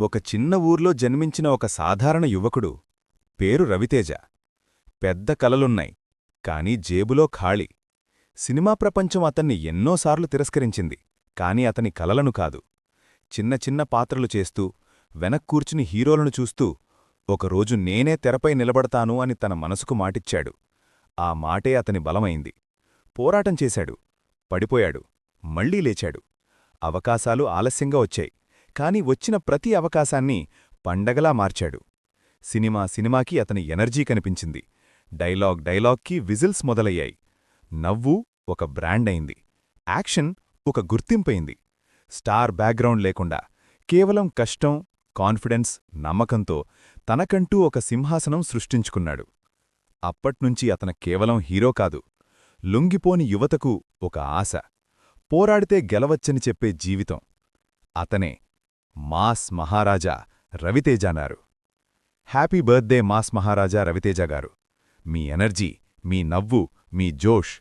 ఒక చిన్న ఊర్లో జన్మించిన ఒక సాధారణ యువకుడు. పేరు రవితేజ. పెద్ద కలలున్నాయి, కాని జేబులో ఖాళీ. సినిమా ప్రపంచం అతన్ని ఎన్నోసార్లు తిరస్కరించింది, కాని అతని కలలను కాదు. చిన్న చిన్న పాత్రలు చేస్తూ, వెనక్కూర్చుని హీరోలను చూస్తూ, ఒకరోజు నేనే తెరపై నిలబడతాను అని తన మనసుకు మాటిచ్చాడు. ఆ మాటే అతని బలమైంది. పోరాటం చేశాడు, పడిపోయాడు, మళ్లీ లేచాడు. అవకాశాలు ఆలస్యంగా వచ్చాయి, కాని వచ్చిన ప్రతి అవకాశాన్ని పండగలా మార్చాడు. సినిమాకి అతని ఎనర్జీ కనిపించింది. డైలాగ్కి విజిల్స్ మొదలయ్యాయి. నవ్వు ఒక బ్రాండ్ అయింది. యాక్షన్ ఒక గుర్తింపయింది. స్టార్ బ్యాక్గ్రౌండ్ లేకుండా కేవలం కష్టం, కాన్ఫిడెన్స్, నమ్మకంతో తనకంటూ ఒక సింహాసనం సృష్టించుకున్నాడు. అప్పట్నుంచి అతను కేవలం హీరో కాదు, లొంగిపోని యువతకు ఒక ఆశ, పోరాడితే గెలవచ్చని చెప్పే జీవితం. అతనే మాస్ మహారాజా రవితేజానారు. హ్యాపీ బర్త్డే మాస్ మహారాజా రవితేజ గారు. మీ ఎనర్జీ, మీ నవ్వు, మీ జోష్